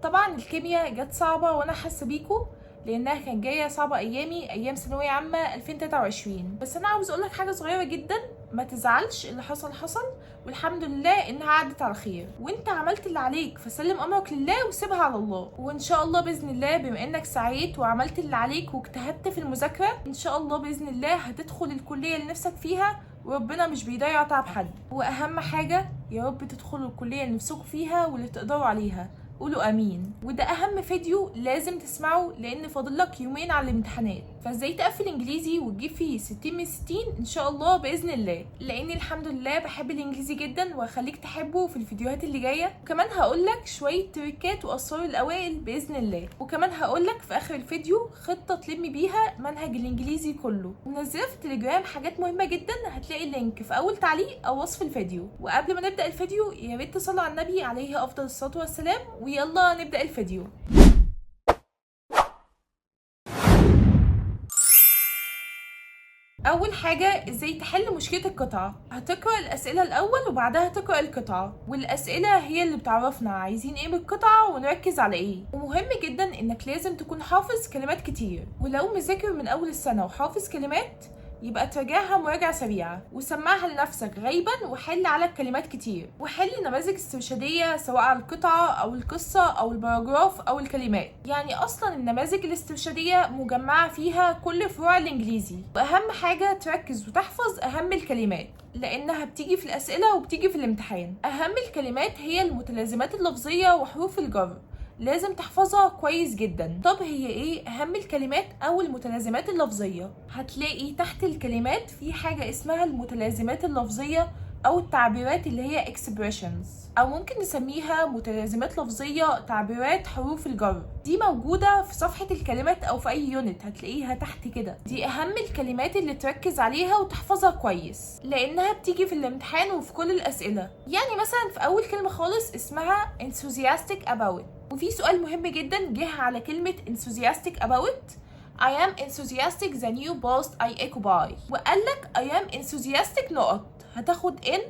طبعا الكيمياء جت صعبة وانا حاسة بيكو، لانها كانت جايه صعبه ايام ثانويه عامه 2023. بس انا عاوز اقولك حاجه صغيره جدا، ما تزعلش، اللي حصل حصل والحمد لله انها عدت على خير، وانت عملت اللي عليك فسلم امرك لله وسيبها على الله. وان شاء الله باذن الله بما انك سعيت وعملت اللي عليك واجتهدت في المذاكره، ان شاء الله باذن الله هتدخل الكليه اللي نفسك فيها، وربنا مش بيضيع تعب حد. واهم حاجه يا رب تدخلوا الكليه اللي نفسكم فيها واللي تقدروا عليها، قولوا امين. وده اهم فيديو لازم تسمعه، لان فاضلك يومين على الامتحانات، فازاي تقفل انجليزي وتجيب فيه 60 من 60 ان شاء الله باذن الله، لاني الحمد لله بحب الانجليزي جدا وهخليك تحبه في الفيديوهات اللي جايه. وكمان هقولك شويه تريكات واسرار الاوائل باذن الله، وكمان هقولك في اخر الفيديو خطه تلمي بيها منهج الانجليزي كله. ومنزله في التليجرام حاجات مهمه جدا، هتلاقي اللينك في اول تعليق او وصف الفيديو. وقبل ما نبدا الفيديو يا ريت تصلوا على النبي عليه افضل الصلاه والسلام، ويلا نبدأ الفيديو. أول حاجة ازاي تحل مشكلة القطعة. هتقرأ الأسئلة الأول وبعدها تقرأ القطعة، والأسئلة هي اللي بتعرفنا عايزين ايه من القطعة ونركز على ايه. ومهم جدا انك لازم تكون حافظ كلمات كتير، ولو مذاكر من أول السنة وحافظ كلمات يبقى تراجعها مراجعة سريعة وسمعها لنفسك غيبا، وحل على الكلمات كتير، وحل نماذج استرشادية سواء على القطعة أو القصة أو الباراجراف أو الكلمات. يعني أصلا النماذج الاسترشادية مجمعة فيها كل فروع الإنجليزي. وأهم حاجة تركز وتحفظ أهم الكلمات، لأنها بتيجي في الأسئلة وبتيجي في الامتحان. أهم الكلمات هي المتلازمات اللفظية وحروف الجر، لازم تحفظها كويس جدا. طب هي ايه اهم الكلمات او المتلازمات اللفظيه؟ هتلاقي تحت الكلمات في حاجه اسمها المتلازمات اللفظيه او التعبيرات اللي هي expressions، او ممكن نسميها متلازمات لفظيه تعبيرات حروف الجر. دي موجوده في صفحه الكلمات او في اي يونت هتلاقيها تحت كده. دي اهم الكلمات اللي تركز عليها وتحفظها كويس، لانها بتيجي في الامتحان وفي كل الاسئله. يعني مثلا في اول كلمه خالص اسمها enthusiastic about، وفي سؤال مهم جدا جه على كلمة enthusiastic about. I am enthusiastic the new post I occupy، وقالك I am enthusiastic نقط، هتاخد in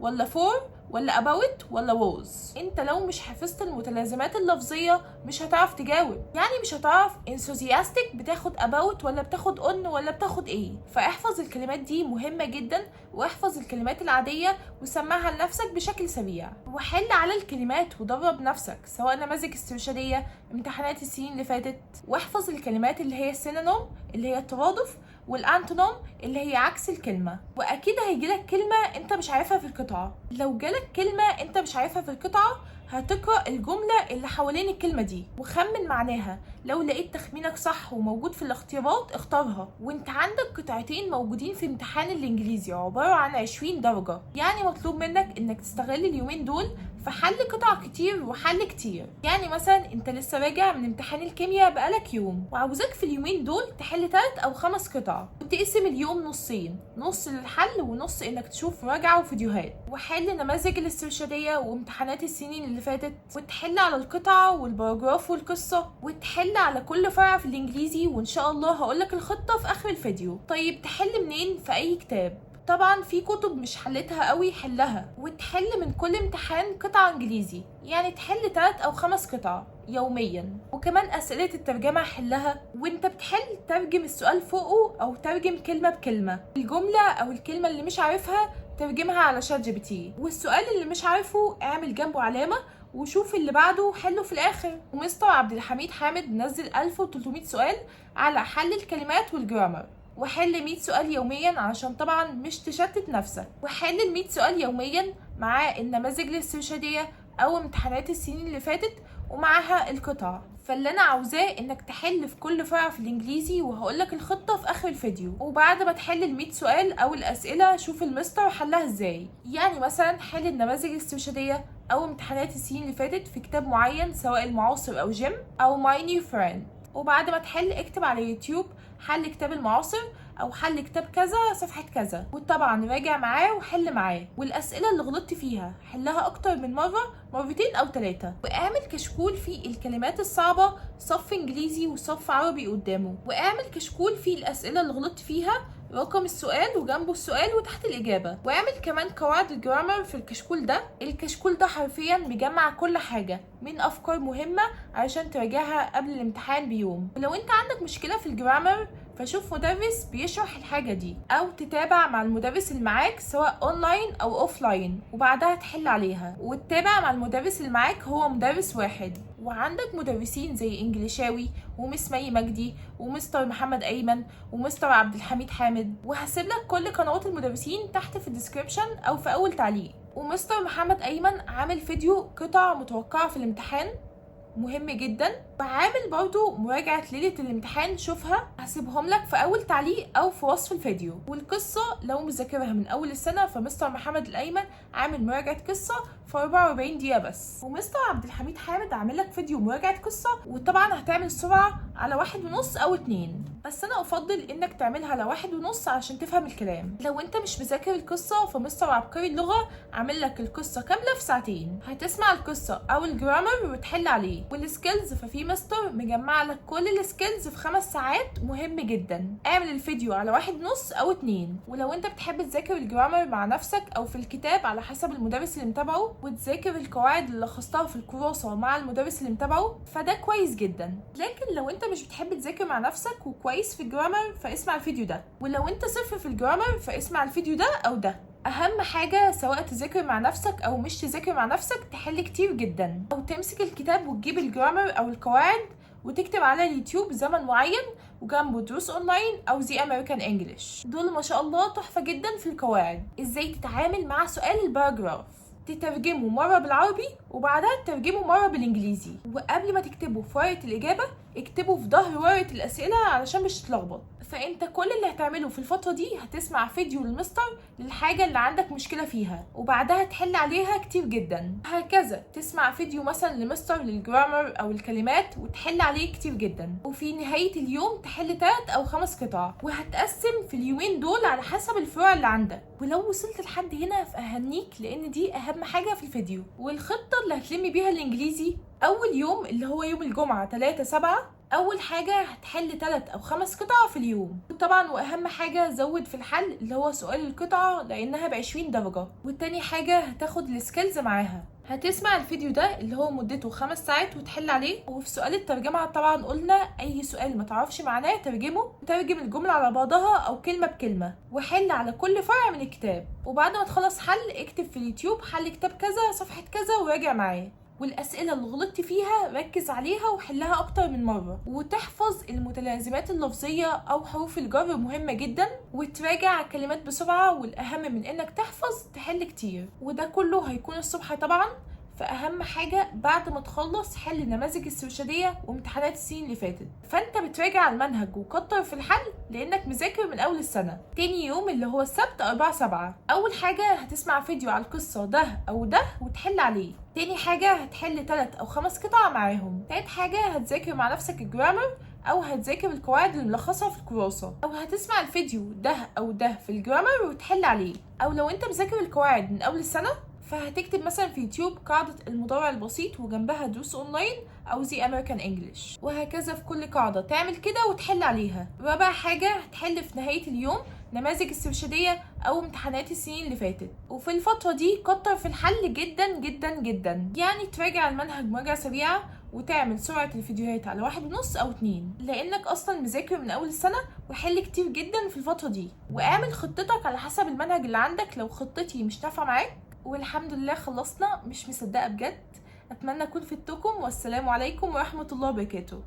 ولا for ولا about ولا was. انت لو مش حفظت المتلازمات اللفظية مش هتعرف تجاوب، يعني مش هتعرف enthusiastic بتاخد about ولا بتاخد on ولا بتاخد ايه. فاحفظ الكلمات دي مهمة جدا، واحفظ الكلمات العادية وسمعها لنفسك بشكل سريع، وحل على الكلمات ودرب نفسك سواء نماذج استرشادية امتحانات السنين اللي فاتت. واحفظ الكلمات اللي هي السينونيم اللي هي الترادف، والانتونيم اللي هي عكس الكلمة. واكيد هيجيلك كلمة انت مش عارفها في القطعة. لو جالك كلمة انت مش عارفها في القطعة هتقرأ الجملة اللي حوالين الكلمة دي وخمن معناها. لو لقيت تخمينك صح وموجود في الاختيارات اختارها. وانت عندك قطعتين موجودين في امتحان الانجليزي عبارة عن 20 درجة، يعني مطلوب منك انك تستغل اليومين دول في حل قطع كتير وحل كتير. يعني مثلا انت لسه راجع من امتحان الكيمياء بقالك يوم، وعاوزاك في اليومين دول تحل 3 أو 5 قطع، وتقسم اليوم نصين، نص للحل ونص انك تشوف مراجعة وفيديوهات، وحل نماذج الاسترشادية وامتحانات السنين اللي فاتت، وتحل على القطعة والباراجراف والقصة، وتحل على كل فرع في الانجليزي. وان شاء الله هقولك الخطة في اخر الفيديو. طيب تحل منين؟ في اي كتاب. طبعا في كتب مش حلتها قوي حلها، وتحل من كل امتحان قطعة انجليزي، يعني تحل 3 أو 5 قطع يوميا. وكمان اسئلة الترجمة حلها، وانت بتحل ترجم السؤال فوقه او ترجم كلمة بكلمة. الجملة او الكلمة اللي مش عارفها ترجمها على شات جي بي تي، والسؤال اللي مش عارفه اعمل جنبه علامة وشوف اللي بعده حله في الاخر. ومستر عبد الحميد حامد نزل 1300 سؤال على حل الكلمات والجرامر، وحل 100 سؤال يوميا عشان طبعا مش تشتت نفسك. وحل ال 100 سؤال يوميا مع النماذج الاسترشادية او امتحانات السنين اللي فاتت ومعها القطع. فاللي انا عاوزاه انك تحل في كل فرع في الانجليزي، وهقولك الخطة في اخر الفيديو. وبعد ما تحل ال 100 سؤال او الاسئلة شوف المستر حلها ازاي. يعني مثلا حل النماذج الاسترشادية او امتحانات السنين اللي فاتت في كتاب معين سواء المعاصر او جيم او ماي نيو فريند. وبعد ما تحل اكتب على يوتيوب حل كتاب المعاصر او حل كتاب كذا صفحة كذا، وطبعا راجع معاه وحل معاه. والاسئلة اللي غلطت فيها حلها اكتر من مرة، مرتين او 3. واعمل كشكول فيه الكلمات الصعبة صف انجليزي وصف عربي قدامه، واعمل كشكول فيه الاسئلة اللي غلطت فيها رقم السؤال وجنبه السؤال وتحت الإجابة. واعمل كمان قواعد الجرامر في الكشكول ده. الكشكول ده حرفيا مجمع كل حاجة من أفكار مهمة علشان تراجعها قبل الامتحان بيوم. ولو انت عندك مشكلة في الجرامر فشوف مدرس بيشرح الحاجة دي، أو تتابع مع المدرس اللي معاك سواء أونلاين أو أوفلاين وبعدها تحل عليها. وتتابع مع المدرس اللي معاك هو مدرس واحد. وعندك مدرسين زي إنجليشاوي ومس مي مجدي ومستر محمد أيمن ومستر عبد الحميد حامد، وهسيب لك كل قنوات المدرسين تحت في الديسكريبشن أو في أول تعليق. ومستر محمد أيمن عامل فيديو قطع متوقعة في الامتحان مهم جدا، بعامل برضو مراجعة ليلة الامتحان، شوفها هسيبهم لك في اول تعليق او في وصف الفيديو. والقصة لو مذاكرها من اول السنة فمستر محمد الايمن عامل مراجعة قصة في 44 دقيقة بس. ومستر عبد الحميد حامد عامل لك فيديو مراجعة قصة، وطبعا هتعمل سرعة على 1.5 او 2، بس انا افضل انك تعملها على 1.5 عشان تفهم الكلام. لو انت مش مذاكر القصة فمستر عبقري اللغة عامل لك القصة كاملة في ساعتين، هتسمع القصة او الجرامر وتحل عليه. والسكيلز ففي مستر مجمع لك كل السكيلز في 5 ساعات مهم جدا. اعمل الفيديو على 1.5 او 2. ولو انت بتحب تذاكر الجرامر مع نفسك او في الكتاب على حسب المدرس اللي متابعه، وتذاكر القواعد اللي لخصتها في الكراسة مع المدرس اللي متابعه، فده كويس جدا. لكن لو انت مش بتحب تذاكر مع نفسك وكويس في الجرامر فاسمع الفيديو ده، ولو انت صفر في الجرامر فاسمع الفيديو ده او ده. اهم حاجة سواء تذاكر مع نفسك او مش تذاكر مع نفسك تحل كتير جدا، او تمسك الكتاب وتجيب الجرامر او القواعد وتكتب على اليوتيوب زمن معين وجنبه دروس اونلاين او زي امريكان انجلش. دول ما شاء الله تحفة جدا في القواعد. ازاي تتعامل مع سؤال الباراجراف، تترجمه مرة بالعربي وبعدها تترجمه مرة بالانجليزي، وقبل ما تكتبه في ورقة الإجابة اكتبه في ظهر ورقة الأسئلة علشان مش تتلخبط. فانت كل اللي هتعمله في الفترة دي هتسمع فيديو للمستر للحاجة اللي عندك مشكلة فيها وبعدها تحل عليها كتير جدا. هكذا تسمع فيديو مثلا لمستر للجرامر او الكلمات وتحل عليه كتير جدا. وفي نهاية اليوم تحل 3 أو 5 قطع، وهتقسم في اليومين دول على حسب الفروع اللي عندك. ولو وصلت لحد هنا فأهنيك لان دي اهم حاجة في الفيديو. والخطة اللي هتلمي بيها الانجليزي اول يوم اللي هو يوم الجمعة 3/7، اول حاجة هتحل 3 أو 5 قطع في اليوم. وطبعا واهم حاجة زود في الحل اللي هو سؤال القطعة لانها ب20 درجة. والتاني حاجة هتاخد السكيلز معاها. هتسمع الفيديو ده اللي هو مدته 5 ساعات وتحل عليه. وفي سؤال الترجمة طبعا قلنا اي سؤال ما تعرفش معناه ترجمه، وترجم الجملة على بعضها او كلمة بكلمة، وحل على كل فرع من الكتاب. وبعد ما تخلص حل اكتب في اليوتيوب حل كتاب كذا صفحة كذا وراجع معاه. والأسئلة اللي غلطت فيها ركز عليها وحلها أكتر من مرة. وتحفظ المتلازمات اللفظية أو حروف الجر مهمة جدا، وتراجع الكلمات بسرعة. والأهم من إنك تحفظ تحل كتير. وده كله هيكون الصبح طبعا. فأهم حاجة بعد ما تخلص حل نماذج السرشدية وامتحانات السنين اللي فاتت. فأنت بتراجع المنهج وكتر في الحل لأنك مذاكر من أول السنة. تاني يوم اللي هو السبت 4/7 أول حاجة هتسمع فيديو على القصة ده أو ده وتحل عليه. تاني حاجة هتحل 3 أو 5 قطع معاهم. تالت حاجة هتذاكر مع نفسك الجرامر أو هتذاكر القواعد الملخصة في الكراسة، أو هتسمع الفيديو ده أو ده في الجرامر وتحل عليه. أو لو أنت مذاكر القواعد من أول السنة فهتكتب مثلا في يوتيوب قاعدة المضارع البسيط وجنبها دروس اونلاين او زي امريكان انجلش، وهكذا في كل قاعدة تعمل كده وتحل عليها. رابع حاجة هتحل في نهاية اليوم نماذج السرشدية او امتحانات السنين اللي فاتت. وفي الفترة دي كتر في الحل جدا جدا جدا، يعني تراجع المنهج مراجعة سريعة وتعمل سرعة الفيديوهات على 1.5 أو 2 لأنك أصلا مذاكر من أول السنة، وحل كتير جدا في الفترة دي. واعمل خطتك على حسب المنهج اللي عندك لو خطتي مش نافعة معاك. والحمد لله خلصنا، مش مصدقة بجد. أتمنى أكون فدتكم، والسلام عليكم ورحمة الله وبركاته.